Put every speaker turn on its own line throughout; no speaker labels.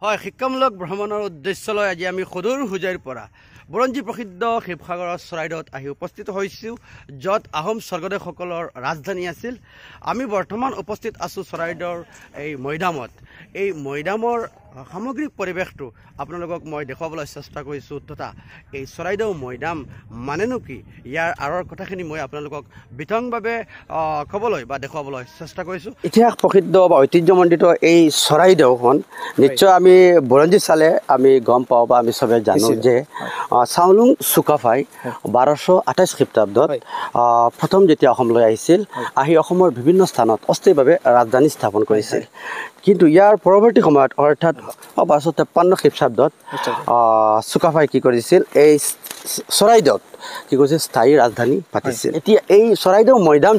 হয়, শিক্ষামূলক ভ্ৰমণৰ উদ্দেশ্যলৈ আজি আমি সদূৰ হোজাইৰ পৰা বুৰঞ্জী প্ৰসিদ্ধ শিৱসাগৰৰ চৰাইদেউত আহি উপস্থিত হৈছোঁ, য'ত আহোম স্বৰ্গদেউসকলৰ ৰাজধানী আছিল। আমি বৰ্তমান উপস্থিত আছোঁ চৰাইদেউৰ এই মৈদামত। এই মৈদামৰ সামগ্ৰিক পৰিৱেশটো আপোনালোকক মই দেখুৱাবলৈ চেষ্টা কৰিছোঁ তথা এই চৰাইদেউ মৈদাম মানেনো কি, ইয়াৰ আঁৰৰ কথাখিনি মই আপোনালোকক বিতংভাৱে ক'বলৈ বা দেখুৱাবলৈ চেষ্টা কৰিছোঁ। ইতিহাস প্ৰসিদ্ধ বা ঐতিহ্যমণ্ডিত এই চৰাইদেউখন নিশ্চয় আমি বুৰঞ্জী চালে আমি গম পাওঁ বা আমি চবে জানো যে চাওলুং চুকাফাই 1228 খ্ৰীষ্টাব্দত প্ৰথম যেতিয়া অসমলৈ আহিছিল, আহি অসমৰ বিভিন্ন স্থানত অস্থায়ীভাৱে ৰাজধানী স্থাপন কৰিছিল। কিন্তু ইয়াৰ পৰৱৰ্তী সময়ত অৰ্থাৎ 1253 খ্ৰীষ্টাব্দত চুকাফাই কি কৰিছিল, এই চৰাইদেউত কি কৰিছিল, স্থায়ী ৰাজধানী পাতিছিল। এতিয়া এই চৰাইদেউ মৈদাম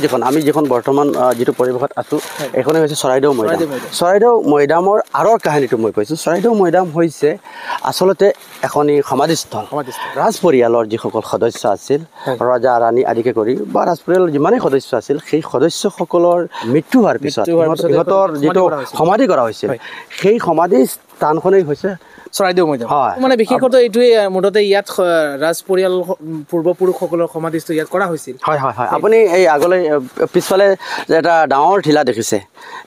যিখন বৰ্তমান যিটো পৰিৱেশত আছোঁ, এইখনে হৈছে চৰাইদেউ মৈদাম। চৰাইদেউ মৈদামৰ আঁৰৰ কাহিনীটো মই কৈছোঁ। চৰাইদেউ মৈদাম হৈছে আচলতে এখনি সমাধিস্থল। ৰাজ পৰিয়ালৰ যিসকল সদস্য আছিল, ৰজা ৰাণী আদিকে কৰি বা ৰাজ পৰিয়ালৰ যিমানেই সদস্য আছিল, সেই সদস্যসকলৰ মৃত্যু হোৱাৰ পিছত ইহঁতৰ যিটো সমাধি কৰা হৈছিল, সেই সমাধি স্থানখনেই হৈছে
চৰাইদেউ মৈদাম। মানে বিশেষত এইটোৱে মুঠতে ইয়াত ৰাজ পৰিয়াল পূৰ্বপুৰুষসকলৰ সমাধিস্থ ইয়াত কৰা হৈছিল।
হয় হয় হয়, আপুনি এই আগলৈ পিছফালে এটা ডাঙৰ টিলা দেখিছে,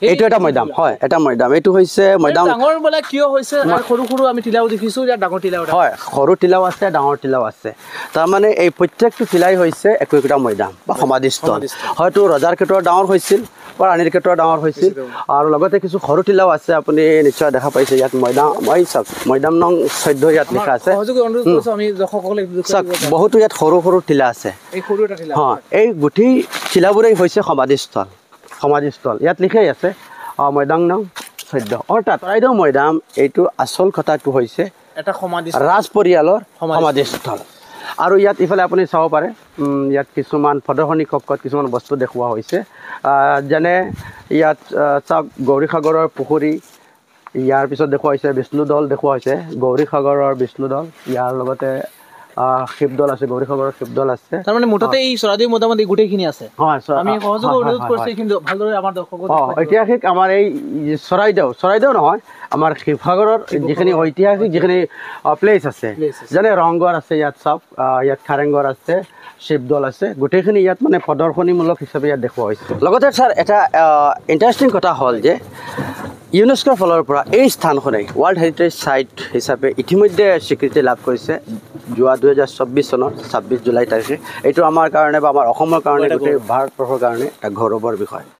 এইটো এটা মৈদাম। হয়, এটা মৈদাম। এইটো হৈছে মৈদাম।
ডাঙৰ বোলে কিয় হৈছে, সৰু সৰু আমি টিলাও দেখিছোঁ, ইয়াত ডাঙৰ টিলাও।
হয়, সৰু টিলাও আছে, ডাঙৰ টিলাও আছে। তাৰমানে এই প্ৰত্যেকটো টিলাই হৈছে একোটা মৈদাম বা সমাধিস্থল। হয়তো ৰজাৰ ক্ষেত্ৰত ডাঙৰ হৈছিল বা ৰাণীৰ ক্ষেত্ৰত ডাঙৰ হৈছিল, আৰু লগতে কিছু সৰু টিলাও আছে। আপুনি নিশ্চয় দেখা পাইছে ইয়াত মৈদাম। চাওক, মৈদাম নং 14 ইয়াত লিখা আছে। বহুতো ইয়াত সৰু সৰু টিলা আছে। এই গোটেই টিলাবোৰেই হৈছে সমাধিস্থল। ইয়াত লিখাই আছে মৈদাম নং 14। অৰ্থাৎ চৰাইদেউ মৈদাম এইটো আচল কথাটো হৈছে
এটা
ৰাজ পৰিয়ালৰ সমাধিস্থল। আৰু ইয়াত ইফালে আপুনি চাব পাৰে, ইয়াত কিছুমান প্ৰদৰ্শনী কক্ষত কিছুমান বস্তু দেখুওৱা হৈছে, যেনে ইয়াত চাওক গৌৰীসাগৰৰ পুখুৰী, ইয়াৰ পিছত দেখুওৱা হৈছে বিষ্ণুদল, দেখুওৱা হৈছে গৌৰীসাগৰৰ বিষ্ণুদল, ইয়াৰ লগতে শিৱদল আছে, গৌৰীসাগৰৰ শিৱদল আছে।
তাৰমানে মুঠতে এই চৰাইদেউ মৈদামত গোটেইখিনি আছে। আমি সহযোগ অনুৰোধ কৰিছোঁ কিন্তু ভালদৰে আমাৰ দৰ্শকক
ঐতিহাসিক আমাৰ এই চৰাইদেউ নহয়, আমাৰ শিৱসাগৰৰ যিখিনি ঐতিহাসিক যিখিনি প্লেচ আছে, যেনে ৰংঘৰ আছে, ইয়াত চাওক, ইয়াত কাৰেংঘৰ আছে, শিৱদল আছে, গোটেইখিনি ইয়াত মানে প্ৰদৰ্শনীমূলক হিচাপে ইয়াত দেখুওৱা হৈছে। লগতে ছাৰ এটা ইণ্টাৰেষ্টিং কথা হ'ল যে ইউনেস্কোৰ ফালৰ পৰা এই স্থানখনেই ৱৰ্ল্ড হেৰিটেজ চাইট হিচাপে ইতিমধ্যে স্বীকৃতি লাভ কৰিছে যোৱা 2024 চনৰ 26 জুলাই তাৰিখে। এইটো আমাৰ কাৰণে বা আমাৰ অসমৰ কাৰণে, গোটেই ভাৰতবৰ্ষৰ কাৰণে এটা গৌৰৱৰ বিষয়।